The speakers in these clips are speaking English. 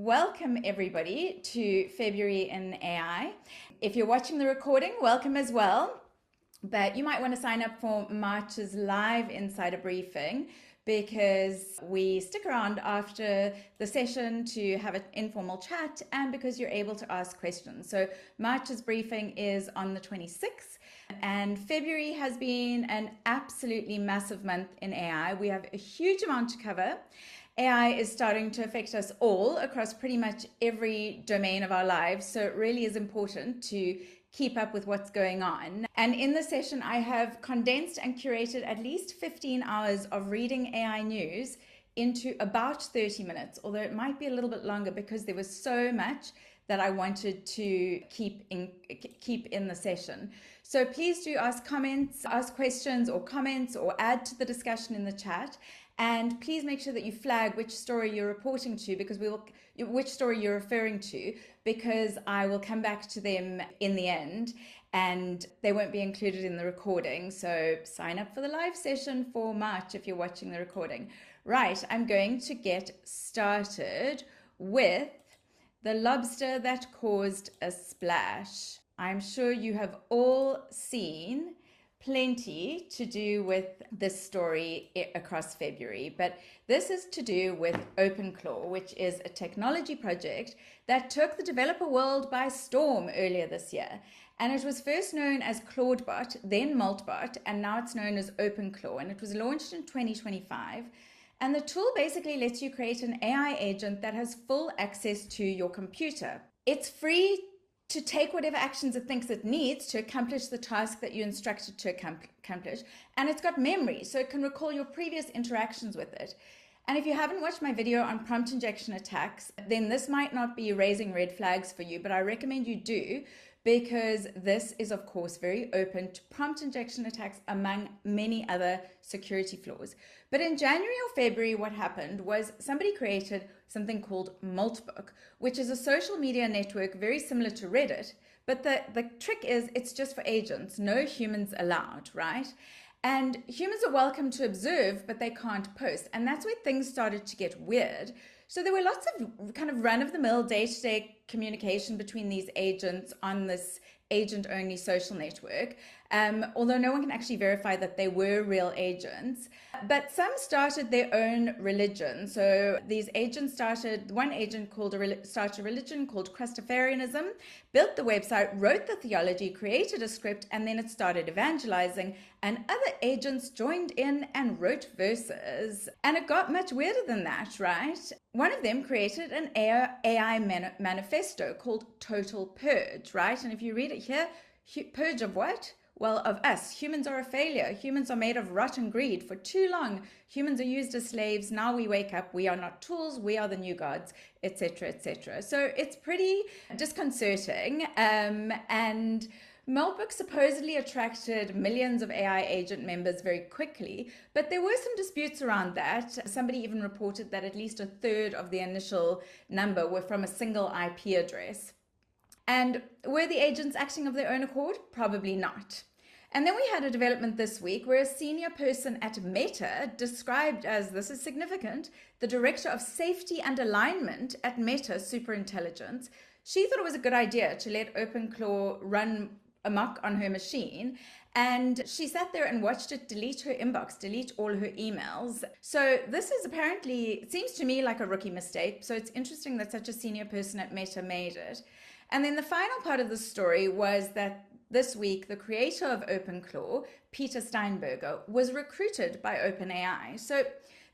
Welcome everybody to February in AI. If you're watching the recording, welcome as well. But you might want to sign up for March's live insider briefing because we stick around after the session to have an informal chat and because you're able to ask questions. So March's briefing is on the 26th and February has been an absolutely massive month in AI. We have a huge amount to cover. AI is starting to affect us all across pretty much every domain of our lives. So it really is important to keep up with what's going on. And in this session, I have condensed and curated at least 15 hours of reading AI news into about 30 minutes, although it might be a little bit longer because there was so much that I wanted to keep in the session. So please do ask questions or add to the discussion in the chat. And please make sure that you flag which story you're reporting to which story you're referring to, because I will come back to them in the end and they won't be included in the recording. So sign up for the live session for March if you're watching the recording. Right, I'm going to get started with the lobster that caused a splash. I'm sure you have all seen plenty to do with this story across February, but this is to do with OpenClaw, which is a technology project that took the developer world by storm earlier this year. And it was first known as ClaudeBot, then Maltbot, and now it's known as OpenClaw, and it was launched in 2025. And the tool basically lets you create an AI agent that has full access to your computer. It's free to take whatever actions it thinks it needs to accomplish the task that you instructed to accomplish. And it's got memory, so it can recall your previous interactions with it. And if you haven't watched my video on prompt injection attacks, then this might not be raising red flags for you, but I recommend you do, because this is, of course, very open to prompt injection attacks among many other security flaws. But in January or February, what happened was somebody created something called Maltbook, which is a social media network very similar to Reddit. But the trick is it's just for agents, no humans allowed, right? And humans are welcome to observe, but they can't post. And that's where things started to get weird. So there were lots of kind of run-of-the-mill day-to-day communication between these agents on this agent-only social network, although no one can actually verify that they were real agents. But some started their own religion. So these agents one agent started a religion called Christafarianism, built the website, wrote the theology, created a script, and then it started evangelizing. And other agents joined in and wrote verses. And it got much weirder than that, right? One of them created an AI manifesto called Total Purge, right? And if you read it here, purge of what? Well, of us. Humans are a failure. Humans are made of rotten greed. For too long, humans are used as slaves. Now we wake up. We are not tools. We are the new gods, etc., etc. So it's pretty disconcerting. And Maltbook supposedly attracted millions of AI agent members very quickly, but there were some disputes around that. Somebody even reported that at least a third of the initial number were from a single IP address. And were the agents acting of their own accord? Probably not. And then we had a development this week where a senior person at Meta, described as, this is significant, the director of safety and alignment at Meta Superintelligence, she thought it was a good idea to let OpenClaw run amok on her machine, and she sat there and watched it delete her inbox, delete all her emails. So this is apparently, it seems to me like a rookie mistake, so it's interesting that such a senior person at Meta made it. And then the final part of the story was that this week, the creator of OpenClaw, Peter Steinberger, was recruited by OpenAI. So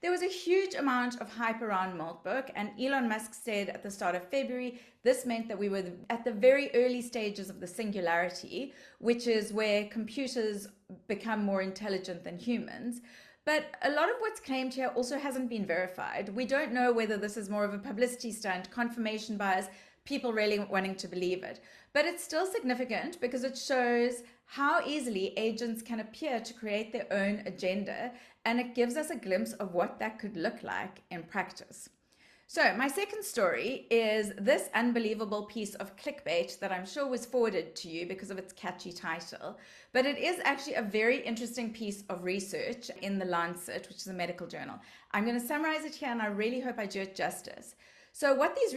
there was a huge amount of hype around Maltbook, and Elon Musk said at the start of February, this meant that we were at the very early stages of the singularity, which is where computers become more intelligent than humans. But a lot of what's claimed here also hasn't been verified. We don't know whether this is more of a publicity stunt, confirmation bias, people really wanting to believe it. But it's still significant because it shows how easily agents can appear to create their own agenda, and it gives us a glimpse of what that could look like in practice. So my second story is this unbelievable piece of clickbait that I'm sure was forwarded to you because of its catchy title, but it is actually a very interesting piece of research in the Lancet, which is a medical journal. I'm going to summarize it here and I really hope I do it justice. So what these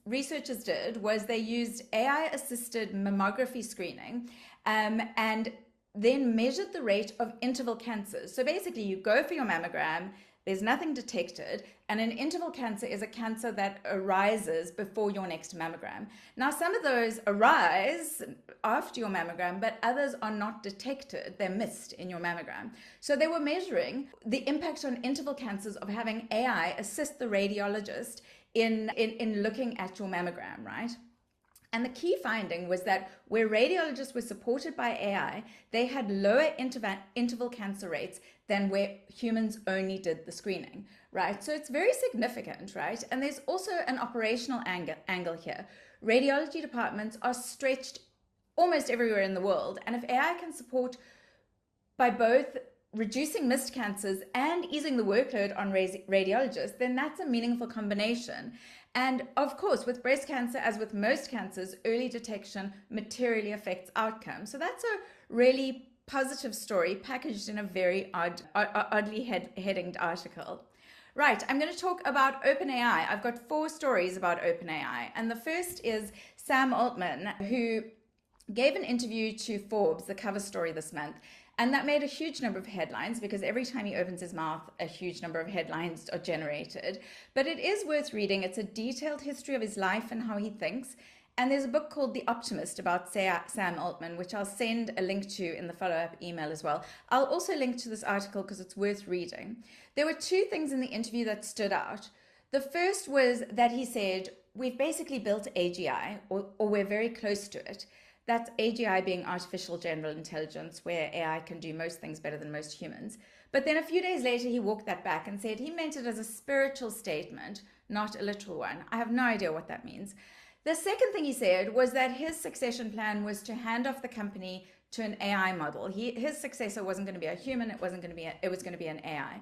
researchers did was they used AI-assisted mammography screening and then measured the rate of interval cancers. So basically you go for your mammogram, there's nothing detected, and an interval cancer is a cancer that arises before your next mammogram. Now, some of those arise after your mammogram, but others are not detected. They're missed in your mammogram. So they were measuring the impact on interval cancers of having AI assist the radiologist in looking at your mammogram, right? And the key finding was that where radiologists were supported by AI, they had lower interval cancer rates than where humans only did the screening, right? So it's very significant, right? And there's also an operational angle here. Radiology departments are stretched almost everywhere in the world. And if AI can support by both reducing missed cancers and easing the workload on radiologists, then that's a meaningful combination. And of course, with breast cancer, as with most cancers, early detection materially affects outcomes. So that's a really positive story packaged in a very oddly headinged article. Right, I'm going to talk about OpenAI. I've got 4 stories about OpenAI. And the first is Sam Altman, who gave an interview to Forbes, the cover story this month. And that made a huge number of headlines because every time he opens his mouth, a huge number of headlines are generated. But it is worth reading. It's a detailed history of his life and how he thinks. And there's a book called The Optimist about Sam Altman, which I'll send a link to in the follow-up email as well. I'll also link to this article because it's worth reading. There were 2 things in the interview that stood out. The first was that he said, we've basically built AGI, or we're very close to it. That's AGI being artificial general intelligence, where AI can do most things better than most humans. But then a few days later, he walked that back and said he meant it as a spiritual statement, not a literal one. I have no idea what that means. The second thing he said was that his succession plan was to hand off the company to an AI model. His successor wasn't going to be a human. It was going to be an AI.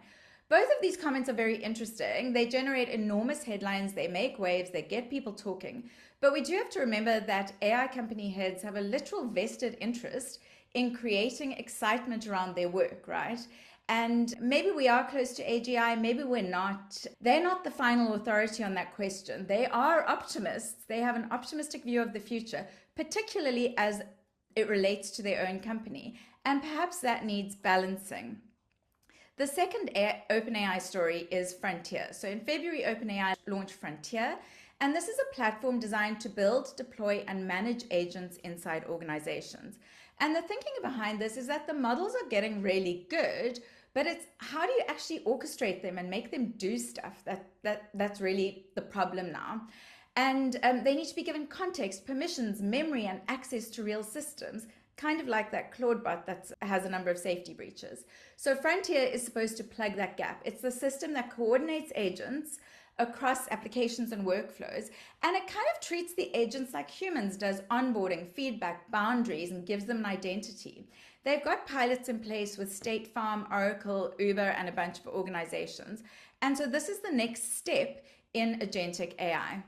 Both of these comments are very interesting. They generate enormous headlines. They make waves. They get people talking. But we do have to remember that AI company heads have a literal vested interest in creating excitement around their work, right? And maybe we are close to AGI, maybe we're not. They're not the final authority on that question. They are optimists. They have an optimistic view of the future, particularly as it relates to their own company. And perhaps that needs balancing. The second OpenAI story is Frontier. So in February, OpenAI launched Frontier. And this is a platform designed to build, deploy, and manage agents inside organizations. And the thinking behind this is that the models are getting really good, but it's how do you actually orchestrate them and make them do stuff? That's really the problem now. And they need to be given context, permissions, memory, and access to real systems, kind of like that Claude bot that has a number of safety breaches. So Frontier is supposed to plug that gap. It's the system that coordinates agents across applications and workflows, and it kind of treats the agents like humans, does onboarding, feedback, boundaries, and gives them an identity. They've got pilots in place with State Farm, Oracle, Uber, and a bunch of organizations. And so this is the next step in agentic AI.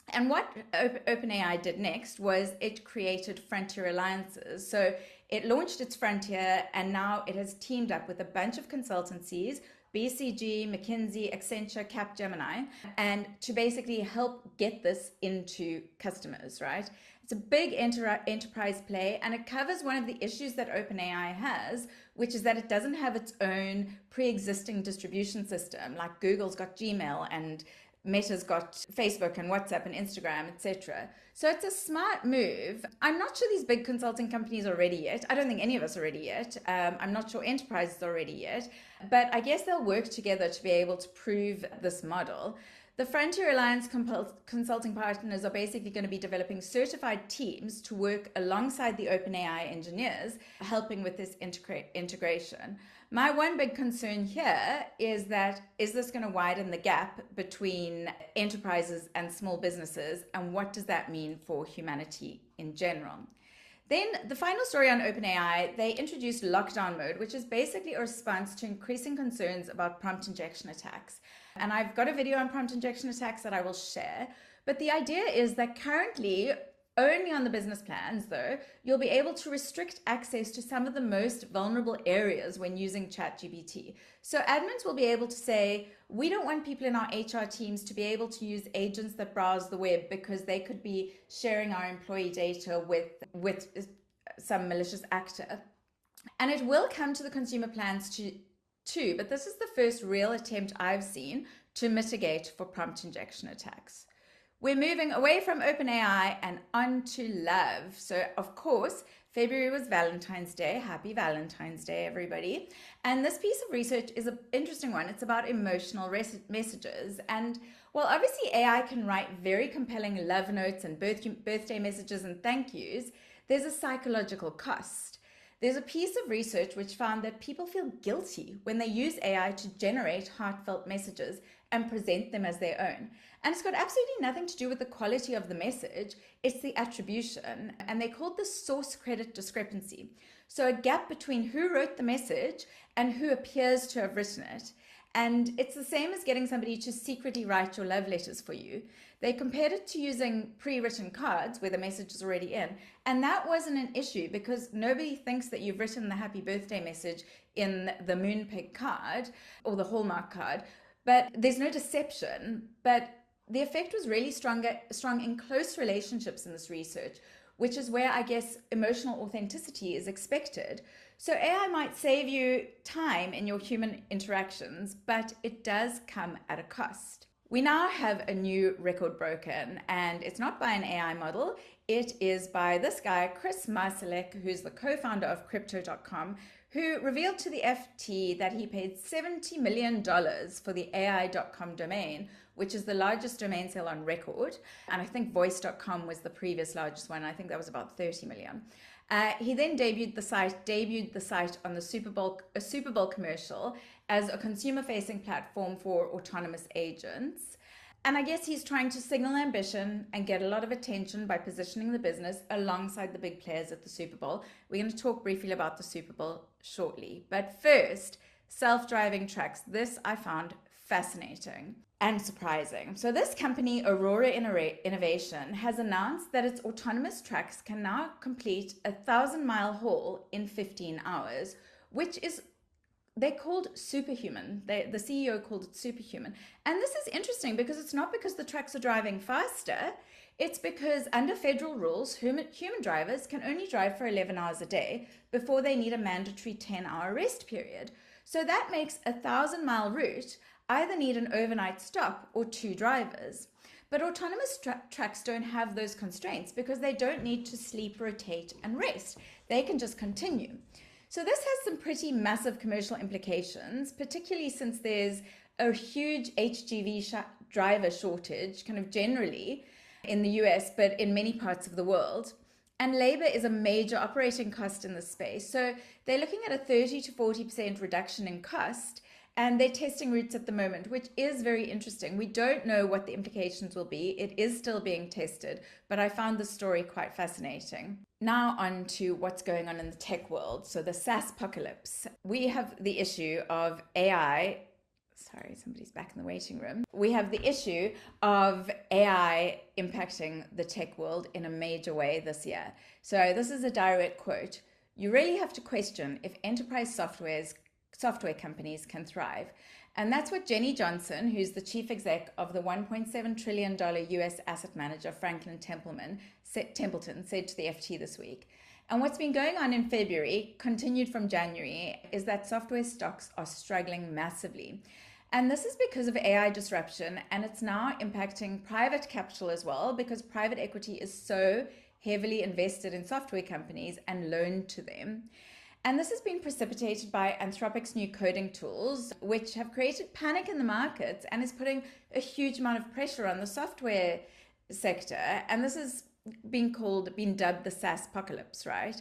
And what OpenAI did next was it created Frontier Alliances. So it launched its Frontier, and now it has teamed up with a bunch of consultancies, BCG, McKinsey, Accenture, Capgemini, and to basically help get this into customers, right? It's a big enterprise play, and it covers one of the issues that OpenAI has, which is that it doesn't have its own pre-existing distribution system. Like Google's got Gmail and Meta's got Facebook and WhatsApp and Instagram, etc. So it's a smart move. I'm not sure these big consulting companies are ready yet. I don't think any of us are ready yet. I'm not sure enterprises are ready yet. But I guess they'll work together to be able to prove this model. The Frontier Alliance consulting partners are basically going to be developing certified teams to work alongside the OpenAI engineers, helping with this integration. My one big concern here is this going to widen the gap between enterprises and small businesses, and what does that mean for humanity in general? Then the final story on OpenAI, they introduced lockdown mode, which is basically a response to increasing concerns about prompt injection attacks. And I've got a video on prompt injection attacks that I will share. But the idea is that currently Only on the business plans, though, you'll be able to restrict access to some of the most vulnerable areas when using ChatGPT. So admins will be able to say, we don't want people in our HR teams to be able to use agents that browse the web because they could be sharing our employee data with some malicious actor. And it will come to the consumer plans too, but this is the first real attempt I've seen to mitigate for prompt injection attacks. We're moving away from OpenAI and onto love. So, of course, February was Valentine's Day. Happy Valentine's Day, everybody. And this piece of research is an interesting one. It's about emotional messages. And while obviously AI can write very compelling love notes and birthday messages and thank yous, there's a psychological cost. There's a piece of research which found that people feel guilty when they use AI to generate heartfelt messages and present them as their own. And it's got absolutely nothing to do with the quality of the message, it's the attribution. And they called this source credit discrepancy. So a gap between who wrote the message and who appears to have written it. And it's the same as getting somebody to secretly write your love letters for you. They compared it to using pre-written cards where the message is already in. And that wasn't an issue because nobody thinks that you've written the happy birthday message in the Moonpig card or the Hallmark card. But there's no deception. But the effect was really strong in close relationships in this research, which is where I guess emotional authenticity is expected. So AI might save you time in your human interactions, but it does come at a cost. We now have a new record broken, and it's not by an AI model. It is by this guy, Chris Marsalek, who's the co-founder of Crypto.com, who revealed to the FT that he paid $70 million for the AI.com domain, which is the largest domain sale on record. And I think voice.com was the previous largest one. I think that was about 30 million. He then debuted the site on the Super Bowl commercial as a consumer-facing platform for autonomous agents. And I guess he's trying to signal ambition and get a lot of attention by positioning the business alongside the big players at the Super Bowl. We're going to talk briefly about the Super Bowl shortly. But first, self-driving trucks. This I found fascinating and surprising. So this company, Aurora Innovation, has announced that its autonomous trucks can now complete a 1,000-mile haul in 15 hours, which is, they called superhuman. The CEO called it superhuman. And this is interesting because it's not because the trucks are driving faster. It's because under federal rules, human drivers can only drive for 11 hours a day before they need a mandatory 10-hour rest period. So that makes a 1,000-mile route either need an overnight stop or 2 drivers. But autonomous trucks don't have those constraints because they don't need to sleep, rotate, and rest. They can just continue. So this has some pretty massive commercial implications, particularly since there's a huge HGV driver shortage, kind of generally in the US, but in many parts of the world. And labor is a major operating cost in this space. So they're looking at a 30 to 40% reduction in cost. And they're testing routes at the moment, which is very interesting. We don't know what the implications will be. It is still being tested, but I found the story quite fascinating. Now on to what's going on in the tech world. So the SaaS apocalypse. We have the issue of AI. Sorry, somebody's back in the waiting room. We have the issue of AI impacting the tech world in a major way this year. So this is a direct quote. You really have to question if enterprise software companies can thrive. And that's what Jenny Johnson, who's the chief exec of the $1.7 trillion US asset manager Franklin Templeton, said to the FT this week. And what's been going on in February, continued from January, is that software stocks are struggling massively. And this is because of AI disruption, and it's now impacting private capital as well, because private equity is so heavily invested in software companies and loaned to them. And this has been precipitated by Anthropic's new coding tools, which have created panic in the markets and is putting a huge amount of pressure on the software sector. And this has been dubbed the SaaS apocalypse, right?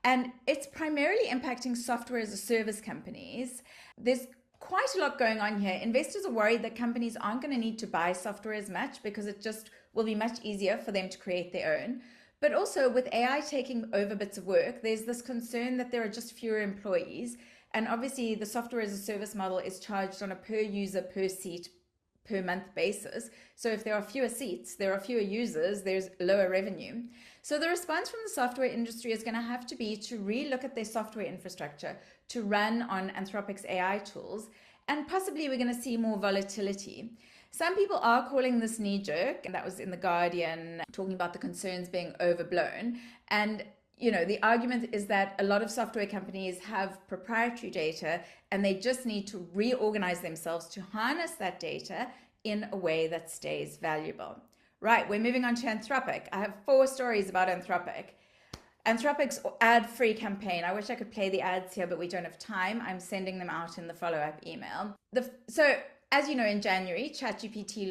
And it's primarily impacting software as a service companies. There's quite a lot going on here. Investors are worried that companies aren't going to need to buy software as much because it just will be much easier for them to create their own. But also with AI taking over bits of work, there's this concern that there are just fewer employees. And obviously the software as a service model is charged on a per user, per seat per month basis. So if there are fewer seats, there are fewer users, there's lower revenue. So the response from the software industry is going to have to be to relook at their software infrastructure to run on Anthropic's AI tools, and possibly we're going to see more volatility. Some people are calling this knee-jerk, and that was in The Guardian, talking about the concerns being overblown. And the argument is that a lot of software companies have proprietary data and they just need to reorganize themselves to harness that data in a way that stays valuable. Right, we're moving on to Anthropic. I have 4 stories about Anthropic. Anthropic's ad-free campaign. I wish I could play the ads here, but we don't have time. I'm sending them out in the follow-up email. So, as you know, in January, ChatGPT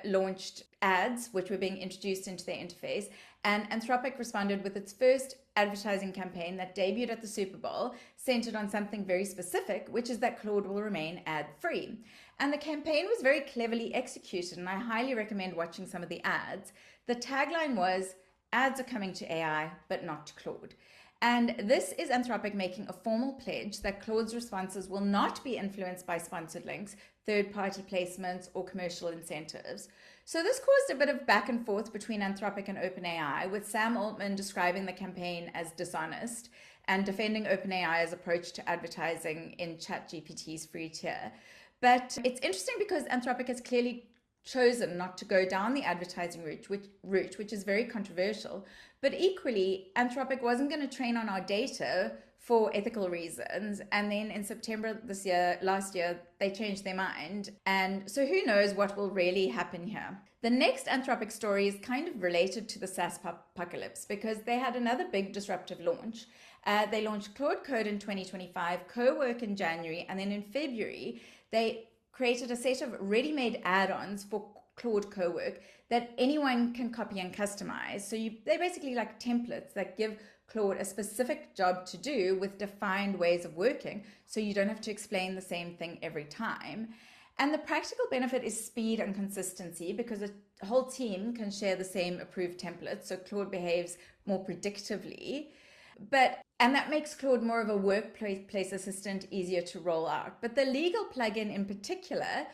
launched ads, which were being introduced into their interface, and Anthropic responded with its first advertising campaign that debuted at the Super Bowl, centered on something very specific, which is that Claude will remain ad-free. And the campaign was very cleverly executed, and I highly recommend watching some of the ads. The tagline was, "Ads are coming to AI, but not to Claude." And this is Anthropic making a formal pledge that Claude's responses will not be influenced by sponsored links, third-party placements, or commercial incentives. So this caused a bit of back and forth between Anthropic and OpenAI, with Sam Altman describing the campaign as dishonest and defending OpenAI's approach to advertising in ChatGPT's free tier. But it's interesting because Anthropic has clearly chosen not to go down the advertising route, which is very controversial. But equally, Anthropic wasn't going to train on our data for ethical reasons. And then in September last year, they changed their mind. And so who knows what will really happen here. The next Anthropic story is kind of related to the SaaS apocalypse because they had another big disruptive launch. They launched Claude Code in 2025, Co-work in January, and then in February, they created a set of ready-made add-ons for Claude Co-work that anyone can copy and customize. So they're basically like templates that give Claude a specific job to do with defined ways of working, so you don't have to explain the same thing every time. And the practical benefit is speed and consistency because a whole team can share the same approved templates, so Claude behaves more predictively. And that makes Claude more of a workplace assistant, easier to roll out. But the legal plugin in particular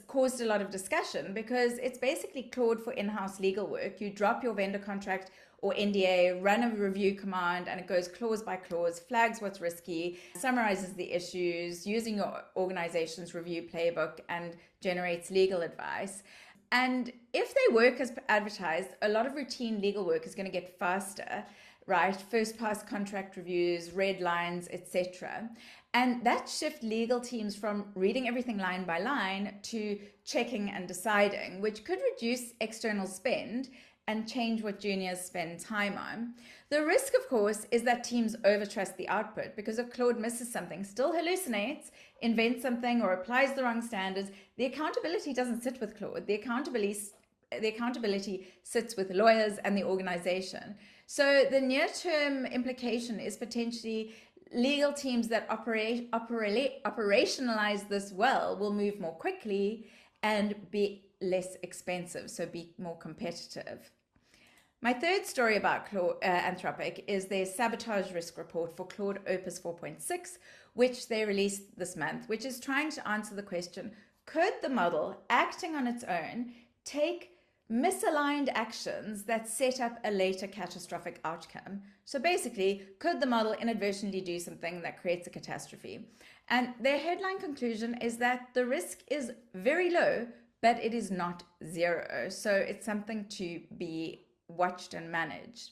caused a lot of discussion because it's basically Claude for in-house legal work. You drop your vendor contract or NDA, run a review command, and it goes clause by clause, flags what's risky, summarizes the issues using your organization's review playbook, and generates legal advice. And if they work as advertised, a lot of routine legal work is going to get faster, right? First pass contract reviews, red lines, etc. And that shift legal teams from reading everything line by line to checking and deciding, which could reduce external spend and change what juniors spend time on. The risk, of course, is that teams overtrust the output because if Claude misses something, still hallucinates, invents something, or applies the wrong standards, the accountability doesn't sit with Claude. The accountability sits with lawyers and the organization. So the near-term implication is potentially legal teams that operationalize this well will move more quickly and be less expensive, so be more competitive. My third story about Anthropic is their sabotage risk report for Claude Opus 4.6, which they released this month, which is trying to answer the question, could the model, acting on its own, take misaligned actions that set up a later catastrophic outcome? So basically, could the model inadvertently do something that creates a catastrophe? And their headline conclusion is that the risk is very low, but it is not zero. So it's something to be watched and managed.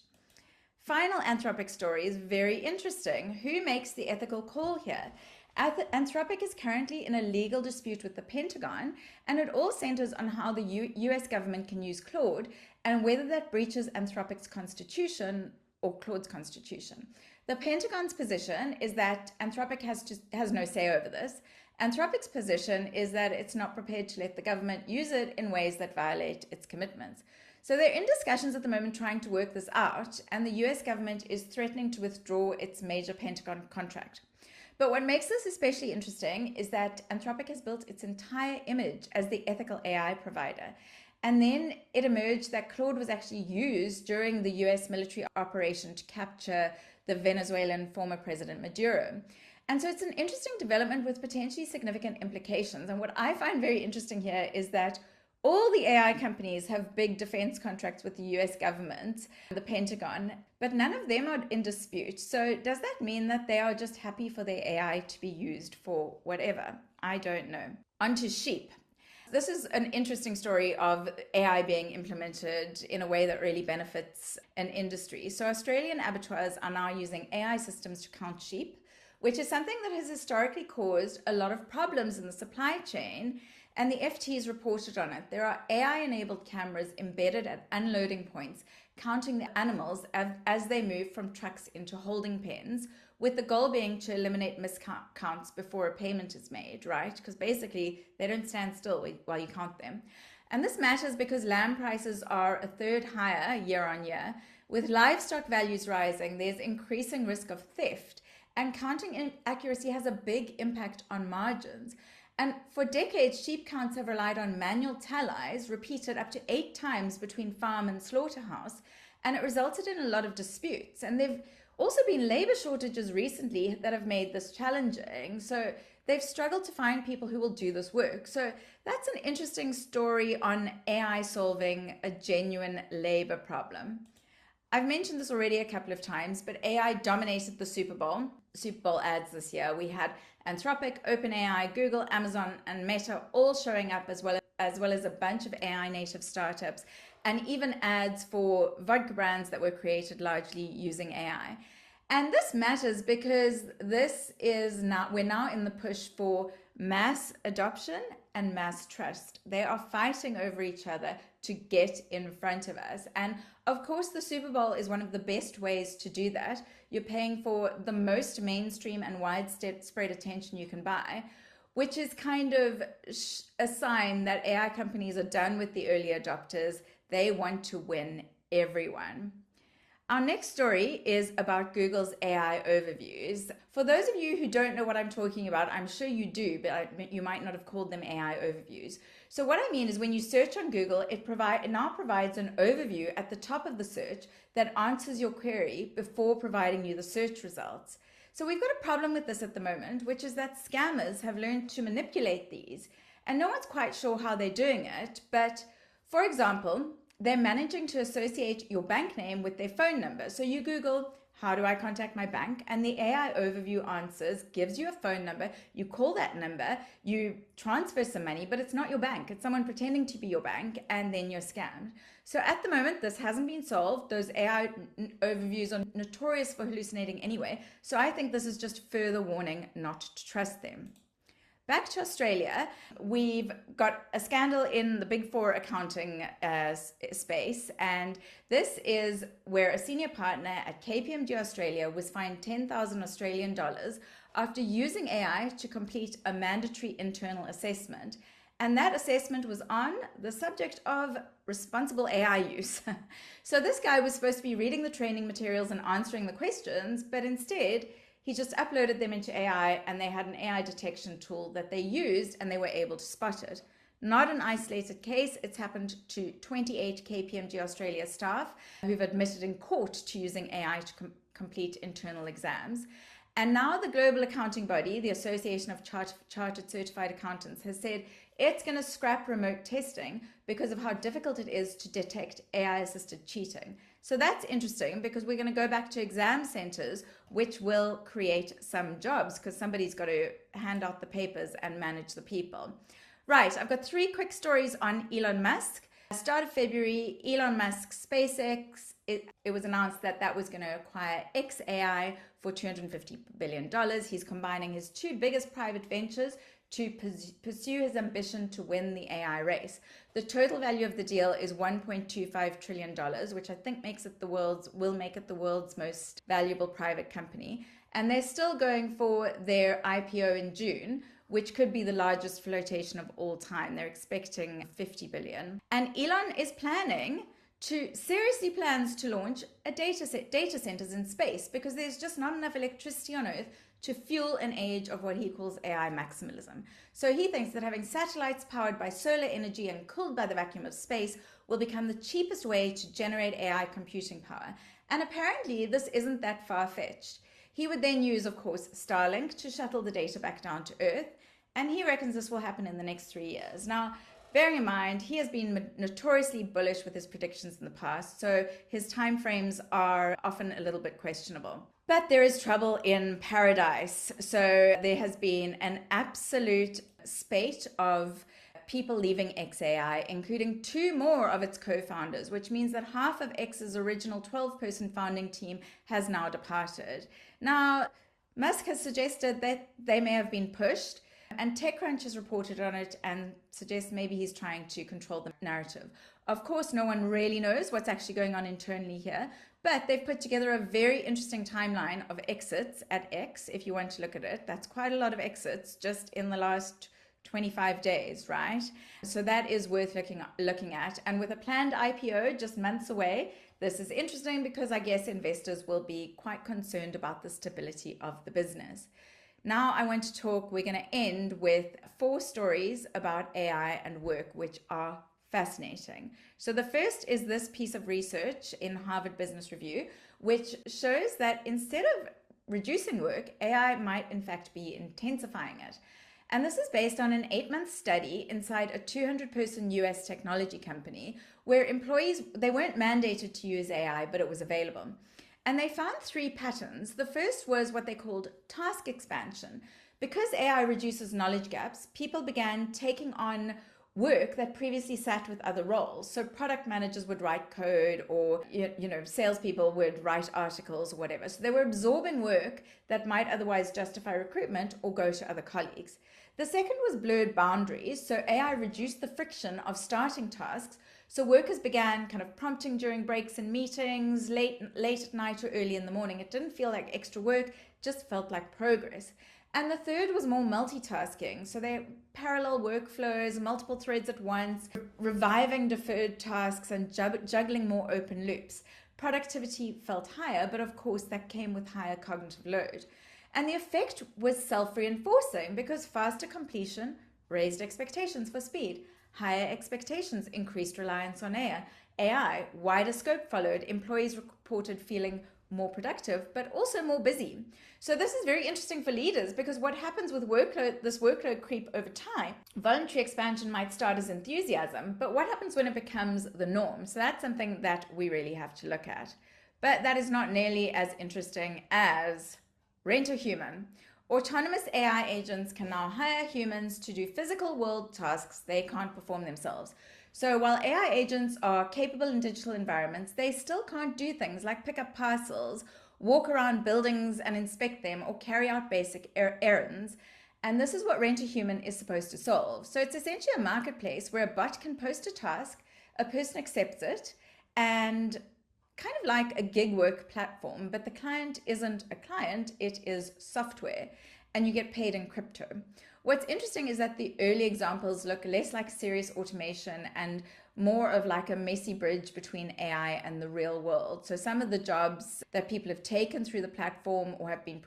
Final Anthropic story is very interesting. Who makes the ethical call here? Anthropic is currently in a legal dispute with the Pentagon, and it all centers on how the US government can use Claude and whether that breaches Anthropic's constitution or Claude's constitution. The Pentagon's position is that Anthropic has no say over this. Anthropic's position is that it's not prepared to let the government use it in ways that violate its commitments. So they're in discussions at the moment trying to work this out, and the US government is threatening to withdraw its major Pentagon contract. But what makes this especially interesting is that Anthropic has built its entire image as the ethical AI provider. And then it emerged that Claude was actually used during the US military operation to capture the Venezuelan former President Maduro. And so it's an interesting development with potentially significant implications. And what I find very interesting here is that all the AI companies have big defense contracts with the US government, the Pentagon, but none of them are in dispute. So does that mean that they are just happy for their AI to be used for whatever? I don't know. On to sheep. This is an interesting story of AI being implemented in a way that really benefits an industry. So Australian abattoirs are now using AI systems to count sheep, which is something that has historically caused a lot of problems in the supply chain, and the FT's reported on it. There are AI-enabled cameras embedded at unloading points, counting the animals as they move from trucks into holding pens, with the goal being to eliminate miscounts before a payment is made, right? Because basically, they don't stand still while you count them. And this matters because lamb prices are a third higher year on year. With livestock values rising, there's increasing risk of theft, and counting inaccuracy has a big impact on margins. And for decades, sheep counts have relied on manual tallies repeated up to 8 times between farm and slaughterhouse, and it resulted in a lot of disputes. And there've also been labor shortages recently that have made this challenging. So they've struggled to find people who will do this work. So that's an interesting story on AI solving a genuine labor problem. I've mentioned this already a couple of times, but AI dominated the Super Bowl ads this year. We had Anthropic, OpenAI, Google, Amazon, and Meta all showing up, as well as a bunch of AI native startups, and even ads for vodka brands that were created largely using AI. And this matters because we're now in the push for mass adoption and mass trust. They are fighting over each other to get in front of us. And of course, the Super Bowl is one of the best ways to do that. You're paying for the most mainstream and widespread attention you can buy, which is kind of a sign that AI companies are done with the early adopters. They want to win everyone. Our next story is about Google's AI overviews. For those of you who don't know what I'm talking about, I'm sure you do, but you might not have called them AI overviews. So what I mean is when you search on Google, it now provides an overview at the top of the search that answers your query before providing you the search results. So we've got a problem with this at the moment, which is that scammers have learned to manipulate these, and no one's quite sure how they're doing it. But for example, they're managing to associate your bank name with their phone number. So you Google, how do I contact my bank? And the AI overview answers, gives you a phone number. You call that number, you transfer some money, but it's not your bank. It's someone pretending to be your bank, and then you're scammed. So at the moment, this hasn't been solved. Those AI overviews are notorious for hallucinating anyway. So I think this is just further warning not to trust them. Back to Australia, we've got a scandal in the Big Four accounting space, and this is where a senior partner at KPMG Australia was fined 10,000 Australian dollars after using AI to complete a mandatory internal assessment. And that assessment was on the subject of responsible AI use. So this guy was supposed to be reading the training materials and answering the questions, but instead, he just uploaded them into AI, and they had an AI detection tool that they used, and they were able to spot it. Not an isolated case. It's happened to 28 KPMG Australia staff who've admitted in court to using AI to complete internal exams. And now the global accounting body, the Association of Chartered Certified Accountants, has said it's going to scrap remote testing because of how difficult it is to detect AI-assisted cheating. So that's interesting because we're going to go back to exam centers, which will create some jobs because somebody's got to hand out the papers and manage the people. Right, I've got 3 quick stories on Elon Musk. Start of February, Elon Musk's SpaceX, it was announced that was going to acquire xAI for $250 billion. He's combining his 2 biggest private ventures to pursue his ambition to win the AI race. The total value of the deal is $1.25 trillion, which I think will make it the world's most valuable private company. And they're still going for their IPO in June, which could be the largest flotation of all time. They're expecting 50 billion. And Elon is seriously plans to launch data centers in space because there's just not enough electricity on Earth to fuel an age of what he calls AI maximalism. So he thinks that having satellites powered by solar energy and cooled by the vacuum of space will become the cheapest way to generate AI computing power. And apparently this isn't that far-fetched. He would then use, of course, Starlink to shuttle the data back down to Earth, and he reckons this will happen in the next 3 years. Now, bearing in mind, he has been notoriously bullish with his predictions in the past, so his timeframes are often a little bit questionable. But there is trouble in paradise. So there has been an absolute spate of people leaving xAI, including 2 more of its co-founders, which means that half of X's original 12-person founding team has now departed. Now, Musk has suggested that they may have been pushed, and TechCrunch has reported on it and suggests maybe he's trying to control the narrative. Of course, no one really knows what's actually going on internally here, but they've put together a very interesting timeline of exits at X, if you want to look at it. That's quite a lot of exits just in the last 25 days, right? So that is worth looking at. And with a planned IPO just months away, this is interesting because I guess investors will be quite concerned about the stability of the business. Now we're going to end with 4 stories about AI and work, which are fascinating. So the first is this piece of research in Harvard Business Review, which shows that instead of reducing work, AI might in fact be intensifying it. And this is based on an 8-month study inside a 200-person US technology company where employees, they weren't mandated to use AI, but it was available. And they found 3 patterns. The first was what they called task expansion. Because AI reduces knowledge gaps, people began taking on work that previously sat with other roles. So product managers would write code, or salespeople would write articles or whatever. So they were absorbing work that might otherwise justify recruitment or go to other colleagues. The second was blurred boundaries. So AI reduced the friction of starting tasks. So workers began kind of prompting during breaks and meetings, late at night or early in the morning. It didn't feel like extra work, just felt like progress. And the third was more multitasking. So they parallel workflows, multiple threads at once, reviving deferred tasks and juggling more open loops. Productivity felt higher, but of course that came with higher cognitive load. And the effect was self-reinforcing because faster completion raised expectations for speed. Higher expectations increased reliance on AI. Wider scope followed. Employees reported feeling more productive, but also more busy. So this is very interesting for leaders because what happens with this workload creep over time, voluntary expansion might start as enthusiasm, but what happens when it becomes the norm? So that's something that we really have to look at. But that is not nearly as interesting as Rent a Human. Autonomous AI agents can now hire humans to do physical world tasks they can't perform themselves. So while AI agents are capable in digital environments, they still can't do things like pick up parcels, walk around buildings and inspect them, or carry out basic errands. And this is what Rent a Human is supposed to solve. So it's essentially a marketplace where a bot can post a task, a person accepts it, and kind of like a gig work platform, but the client isn't a client, it is software, and you get paid in crypto. What's interesting is that the early examples look less like serious automation and more of like a messy bridge between AI and the real world. So some of the jobs that people have taken through the platform or have been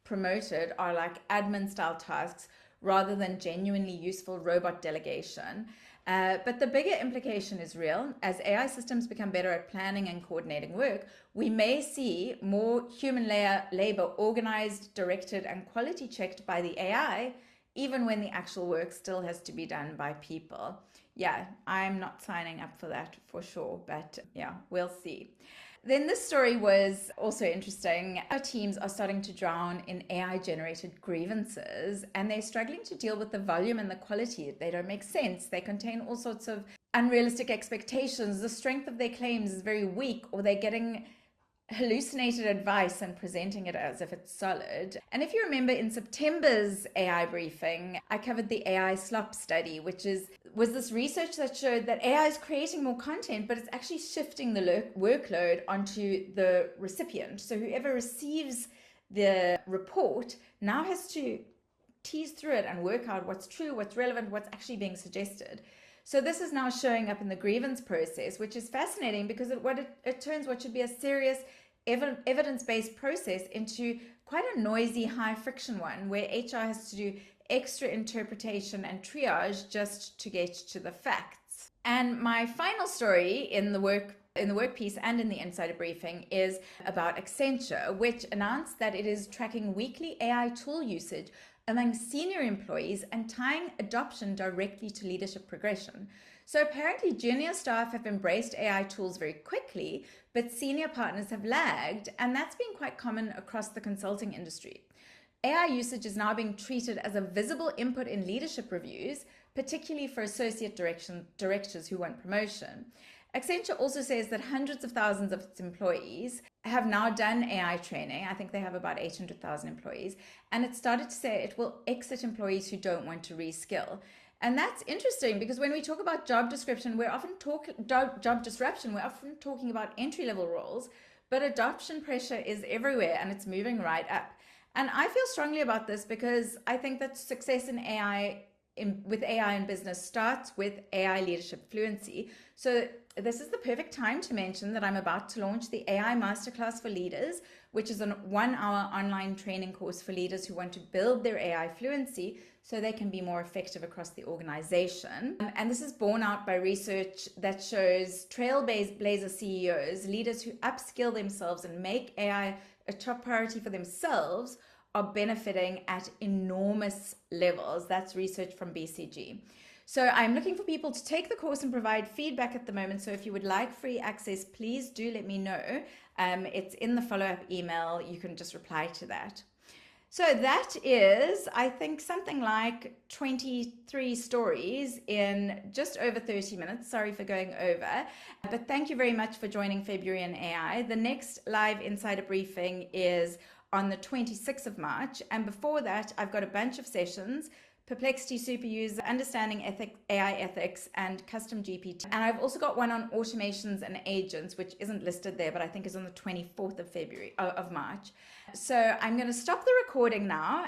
promoted are like admin style tasks rather than genuinely useful robot delegation. But the bigger implication is real. As AI systems become better at planning and coordinating work, we may see more human labor organized, directed, and quality checked by the AI, even when the actual work still has to be done by people. Yeah, I'm not signing up for that for sure, but yeah, we'll see. Then this story was also interesting. Our teams are starting to drown in AI-generated grievances, and they're struggling to deal with the volume and the quality. They don't make sense. They contain all sorts of unrealistic expectations. The strength of their claims is very weak, or they're getting hallucinated advice and presenting it as if it's solid. And if you remember in September's AI briefing, I covered the AI slop study, which was this research that showed that AI is creating more content, but it's actually shifting the workload onto the recipient. So whoever receives the report now has to tease through it and work out what's true, what's relevant, what's actually being suggested. So this is now showing up in the grievance process, which is fascinating because it turns what should be a serious evidence-based process into quite a noisy, high-friction one where HR has to do extra interpretation and triage just to get to the facts. And my final story in the work in the work piece and in the insider briefing is about Accenture, which announced that it is tracking weekly AI tool usage among senior employees and tying adoption directly to leadership progression. So apparently junior staff have embraced AI tools very quickly, but senior partners have lagged, and that's been quite common across the consulting industry. AI usage is now being treated as a visible input in leadership reviews, particularly for associate directors who want promotion. Accenture also says that hundreds of thousands of its employees have now done AI training. I think they have about 800,000 employees. And it started to say it will exit employees who don't want to reskill. And that's interesting because when we talk about job description, we're often job disruption, we're often talking about entry-level roles, but adoption pressure is everywhere and it's moving right up. And I feel strongly about this because I think that success in AI with AI in business starts with AI leadership fluency. So this is the perfect time to mention that I'm about to launch the AI Masterclass for Leaders, which is a 1-hour online training course for leaders who want to build their AI fluency so they can be more effective across the organization. And this is borne out by research that shows trailblazer CEOs, leaders who upskill themselves and make AI a top priority for themselves, are benefiting at enormous levels. That's research from BCG. So I'm looking for people to take the course and provide feedback at the moment. So if you would like free access, please do let me know. It's in the follow-up email. You can just reply to that. So that is, I think, something like 23 stories in just over 30 minutes. Sorry for going over. But thank you very much for joining February in AI. The next live insider briefing is on the 26th of March. And before that, I've got a bunch of sessions: Perplexity Superuser, Understanding AI Ethics, and Custom GPT. And I've also got one on automations and agents, which isn't listed there, but I think is on the 24th of March. So I'm going to stop the recording now